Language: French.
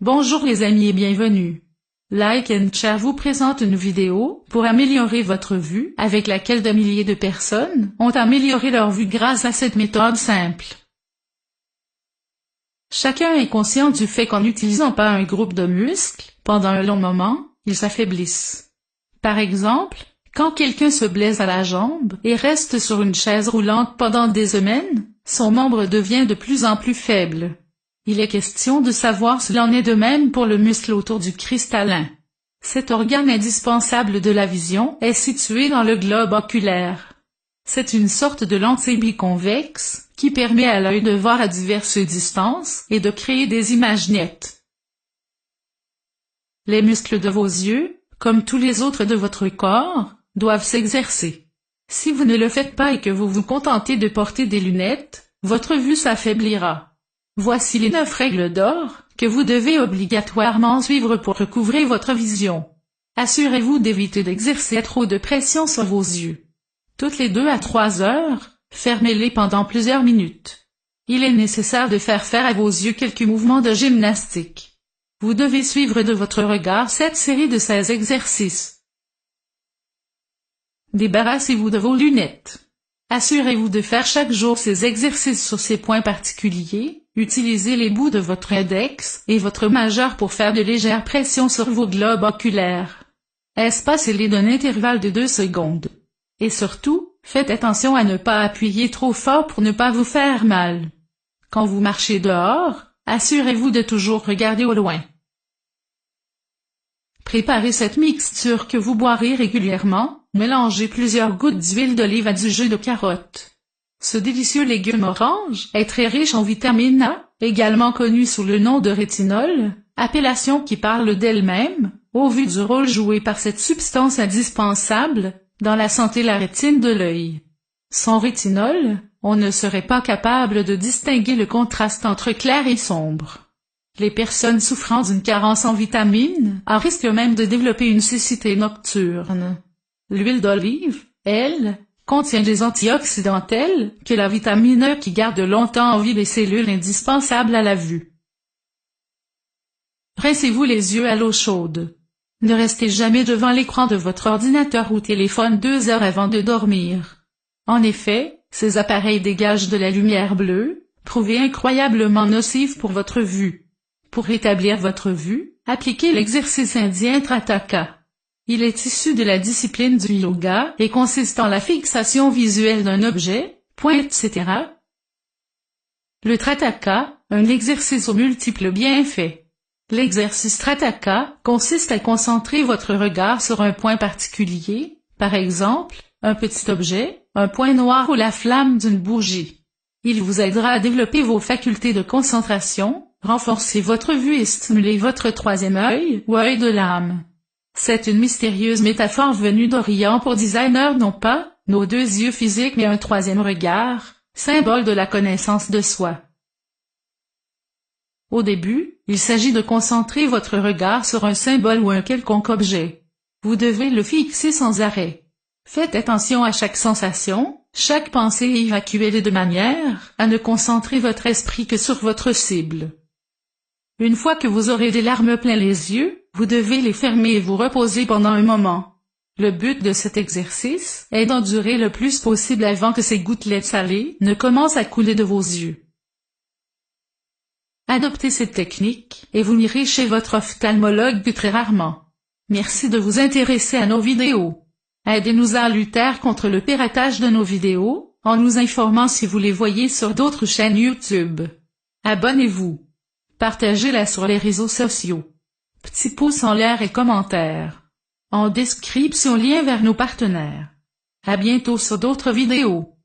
Bonjour les amis et bienvenue. Like and Share vous présente une vidéo pour améliorer votre vue avec laquelle de milliers de personnes ont amélioré leur vue grâce à cette méthode simple. Chacun est conscient du fait qu'en n'utilisant pas un groupe de muscles, pendant un long moment, ils s'affaiblissent. Par exemple, quand quelqu'un se blesse à la jambe et reste sur une chaise roulante pendant des semaines, son membre devient de plus en plus faible. Il est question de savoir s'il en est de même pour le muscle autour du cristallin. Cet organe indispensable de la vision est situé dans le globe oculaire. C'est une sorte de lentille biconvexe qui permet à l'œil de voir à diverses distances et de créer des images nettes. Les muscles de vos yeux, comme tous les autres de votre corps, doivent s'exercer. Si vous ne le faites pas et que vous vous contentez de porter des lunettes, votre vue s'affaiblira. Voici les 9 règles d'or que vous devez obligatoirement suivre pour recouvrer votre vision. Assurez-vous d'éviter d'exercer trop de pression sur vos yeux. Toutes les 2 à 3 heures, fermez-les pendant plusieurs minutes. Il est nécessaire de faire à vos yeux quelques mouvements de gymnastique. Vous devez suivre de votre regard cette série de 16 exercices. Débarrassez-vous de vos lunettes. Assurez-vous de faire chaque jour ces exercices sur ces points particuliers. Utilisez les bouts de votre index et votre majeur pour faire de légères pressions sur vos globes oculaires. Espacez-les d'un intervalle de 2 secondes. Et surtout, faites attention à ne pas appuyer trop fort pour ne pas vous faire mal. Quand vous marchez dehors, assurez-vous de toujours regarder au loin. Préparez cette mixture que vous boirez régulièrement, mélangez plusieurs gouttes d'huile d'olive à du jus de carotte. Ce délicieux légume orange est très riche en vitamine A, également connu sous le nom de rétinol, appellation qui parle d'elle-même, au vu du rôle joué par cette substance indispensable dans la santé de la rétine de l'œil. Sans rétinol, on ne serait pas capable de distinguer le contraste entre clair et sombre. Les personnes souffrant d'une carence en vitamine A risquent même de développer une cécité nocturne. L'huile d'olive, elle, contient des antioxydants tels que la vitamine E qui garde longtemps en vie les cellules indispensables à la vue. Rincez-vous les yeux à l'eau chaude. Ne restez jamais devant l'écran de votre ordinateur ou téléphone 2 heures avant de dormir. En effet, ces appareils dégagent de la lumière bleue, prouvée incroyablement nocive pour votre vue. Pour rétablir votre vue, appliquez l'exercice indien Trataka. Il est issu de la discipline du yoga et consiste en la fixation visuelle d'un objet, point etc. Le Trataka, un exercice aux multiples bienfaits. L'exercice Trataka consiste à concentrer votre regard sur un point particulier, par exemple, un petit objet, un point noir ou la flamme d'une bougie. Il vous aidera à développer vos facultés de concentration, renforcer votre vue et stimuler votre troisième œil ou œil de l'âme. C'est une mystérieuse métaphore venue d'Orient pour designers non pas nos 2 yeux physiques mais un troisième regard, symbole de la connaissance de soi. Au début, il s'agit de concentrer votre regard sur un symbole ou un quelconque objet. Vous devez le fixer sans arrêt. Faites attention à chaque sensation, chaque pensée et évacuez-les de manière à ne concentrer votre esprit que sur votre cible. Une fois que vous aurez des larmes plein les yeux, vous devez les fermer et vous reposer pendant un moment. Le but de cet exercice est d'endurer le plus possible avant que ces gouttelettes salées ne commencent à couler de vos yeux. Adoptez cette technique et vous n'irez chez votre ophtalmologue que très rarement. Merci de vous intéresser à nos vidéos. Aidez-nous à lutter contre le piratage de nos vidéos en nous informant si vous les voyez sur d'autres chaînes YouTube. Abonnez-vous. Partagez-la sur les réseaux sociaux. Petit pouce en l'air et commentaire. En description lien vers nos partenaires. À bientôt sur d'autres vidéos.